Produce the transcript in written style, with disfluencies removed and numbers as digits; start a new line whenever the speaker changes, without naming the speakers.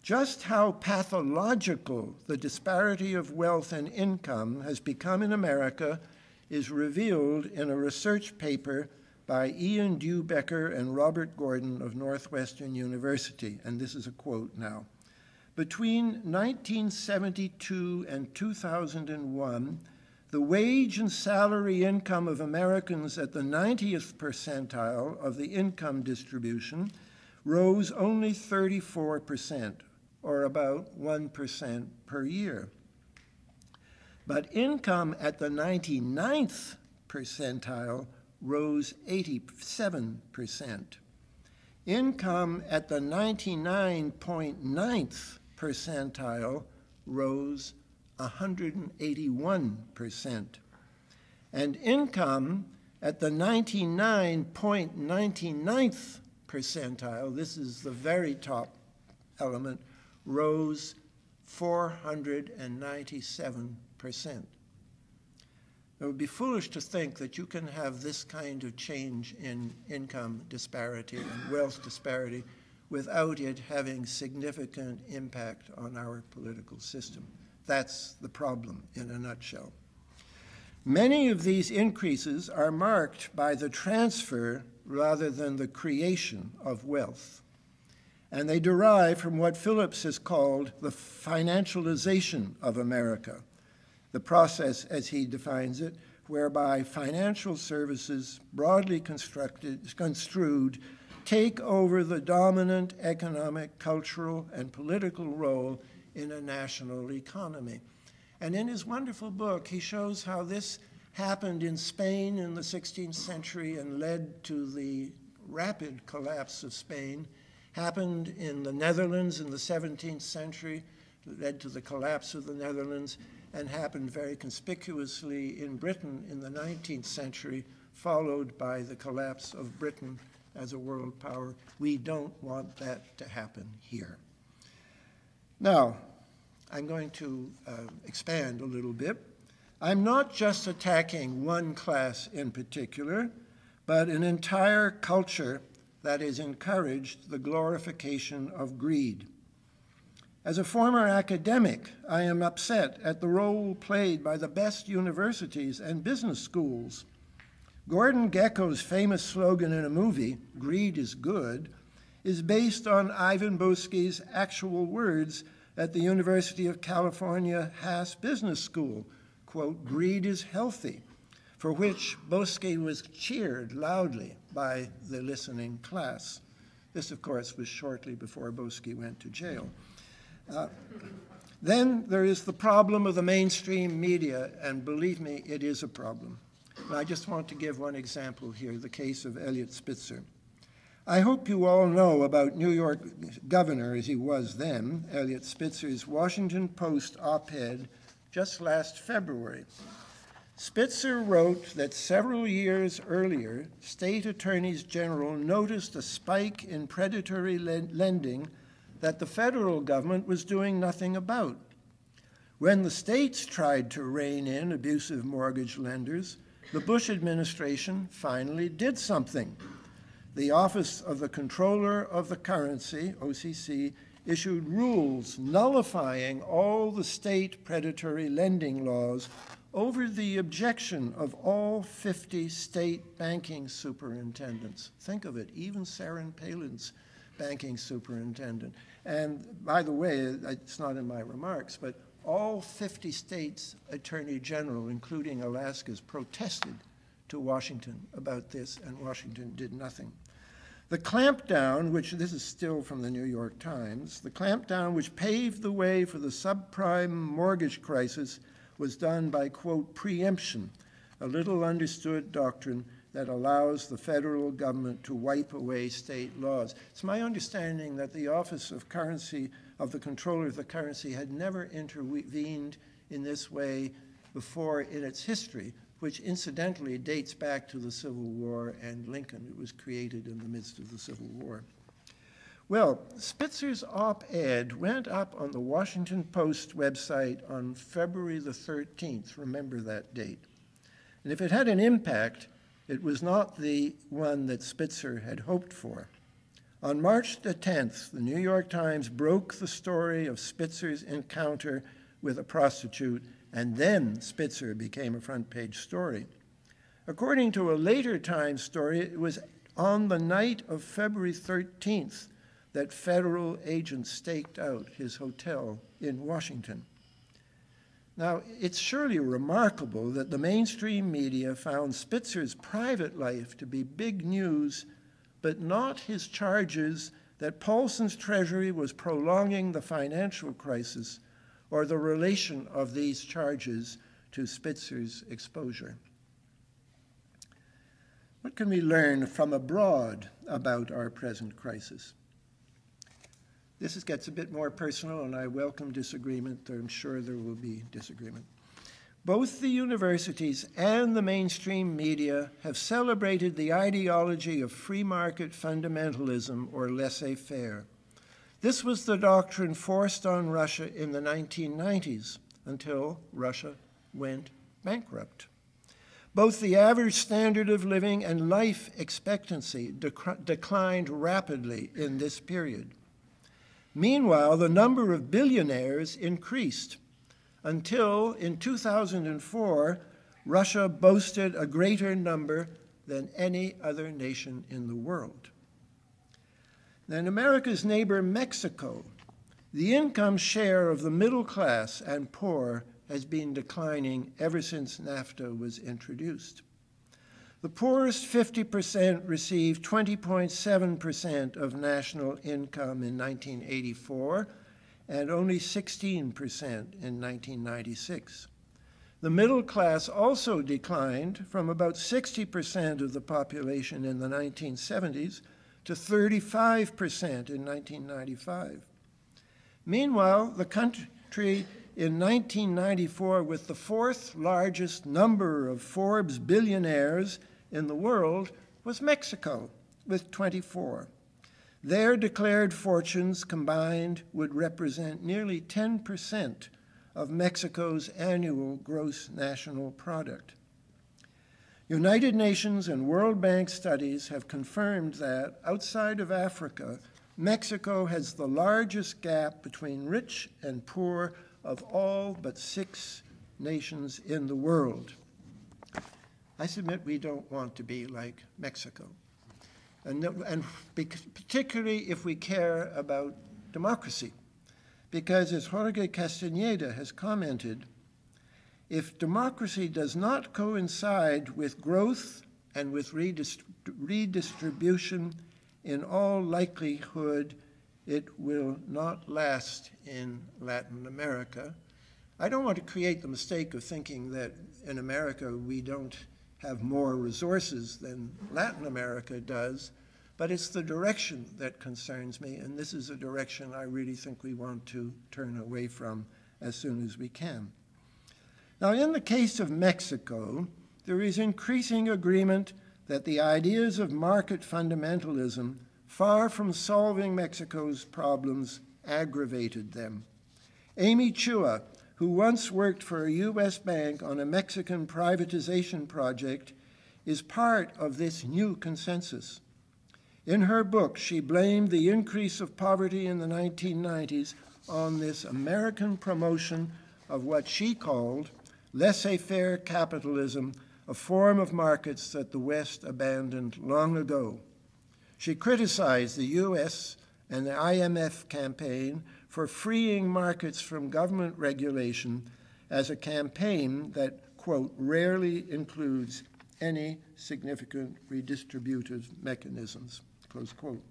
Just how pathological the disparity of wealth and income has become in America is revealed in a research paper by Ian Dewbecker and Robert Gordon of Northwestern University, and this is a quote now. Between 1972 and 2001, the wage and salary income of Americans at the 90th percentile of the income distribution rose only 34%, or about 1% per year. But income at the 99th percentile rose 87%. Income at the 99.9th percentile rose 181%. And income at the 99.99th percentile, this is the very top element, rose 497%. It would be foolish to think that you can have this kind of change in income disparity and wealth disparity without it having significant impact on our political system. That's the problem in a nutshell. Many of these increases are marked by the transfer rather than the creation of wealth. And they derive from what Phillips has called the financialization of America, the process, as he defines it, whereby financial services, broadly construed, take over the dominant economic, cultural, and political role in a national economy. And in his wonderful book, he shows how this happened in Spain in the 16th century and led to the rapid collapse of Spain, happened in the Netherlands in the 17th century, led to the collapse of the Netherlands, and happened very conspicuously in Britain in the 19th century, followed by the collapse of Britain as a world power. We don't want that to happen here. Now, I'm going to expand a little bit. I'm not just attacking one class in particular, but an entire culture that has encouraged the glorification of greed. As a former academic, I am upset at the role played by the best universities and business schools. Gordon Gekko's famous slogan in a movie, "Greed is good," is based on Ivan Boesky's actual words at the University of California Haas Business School, quote, "Greed is healthy," for which Boesky was cheered loudly by the listening class. This, of course, was shortly before Boesky went to jail. Then there is the problem of the mainstream media, and believe me, it is a problem. And I just want to give one example here, the case of Eliot Spitzer. I hope you all know about New York governor, as he was then, Eliot Spitzer's Washington Post op-ed just last February. Spitzer wrote that several years earlier, state attorneys general noticed a spike in predatory lending that the federal government was doing nothing about. When the states tried to rein in abusive mortgage lenders, the Bush administration finally did something. The Office of the Comptroller of the Currency, OCC, issued rules nullifying all the state predatory lending laws over the objection of all 50 state banking superintendents. Think of it, even Sarah Palin's banking superintendent. And by the way, it's not in my remarks, but all 50 states' attorney general, including Alaska's, protested to Washington about this, and Washington did nothing. The clampdown, which this is still from the New York Times, the clampdown which paved the way for the subprime mortgage crisis was done by, quote, preemption, a little understood doctrine that allows the federal government to wipe away state laws. It's my understanding that the Office of Currency, of the Comptroller of the Currency, had never intervened in this way before in its history, which incidentally dates back to the Civil War and Lincoln. It was created in the midst of the Civil War. Well, Spitzer's op-ed went up on the Washington Post website on February the 13th, remember that date. And if it had an impact, it was not the one that Spitzer had hoped for. On March the 10th, the New York Times broke the story of Spitzer's encounter with a prostitute, and then Spitzer became a front-page story. According to a later Times story, it was on the night of February 13th that federal agents staked out his hotel in Washington. Now, it's surely remarkable that the mainstream media found Spitzer's private life to be big news, but not his charges that Paulson's treasury was prolonging the financial crisis or the relation of these charges to Spitzer's exposure. What can we learn from abroad about our present crisis? This gets a bit more personal, and I welcome disagreement. I'm sure there will be disagreement. Both the universities and the mainstream media have celebrated the ideology of free market fundamentalism or laissez-faire. This was the doctrine forced on Russia in the 1990s until Russia went bankrupt. Both the average standard of living and life expectancy declined rapidly in this period. Meanwhile, the number of billionaires increased until in 2004, Russia boasted a greater number than any other nation in the world. In America's neighbor, Mexico, the income share of the middle class and poor has been declining ever since NAFTA was introduced. The poorest 50% received 20.7% of national income in 1984 and only 16% in 1996. The middle class also declined from about 60% of the population in the 1970s to 35% in 1995. Meanwhile, the country in 1994 with the fourth largest number of Forbes billionaires in the world was Mexico, with 24. Their declared fortunes combined would represent nearly 10% of Mexico's annual gross national product. United Nations and World Bank studies have confirmed that, outside of Africa, Mexico has the largest gap between rich and poor of all but 6 nations in the world. I submit we don't want to be like Mexico, and particularly if we care about democracy, because as Jorge Castaneda has commented, if democracy does not coincide with growth and with redistribution, in all likelihood, it will not last in Latin America. I don't want to create the mistake of thinking that in America we don't have more resources than Latin America does, but it's the direction that concerns me, and this is a direction I really think we want to turn away from as soon as we can. Now, in the case of Mexico, there is increasing agreement that the ideas of market fundamentalism, far from solving Mexico's problems, aggravated them. Amy Chua, who once worked for a U.S. bank on a Mexican privatization project, is part of this new consensus. In her book, she blamed the increase of poverty in the 1990s on this American promotion of what she called laissez-faire capitalism, a form of markets that the West abandoned long ago. She criticized the U.S. and the IMF campaign for freeing markets from government regulation as a campaign that, quote, rarely includes any significant redistributive mechanisms, close quote.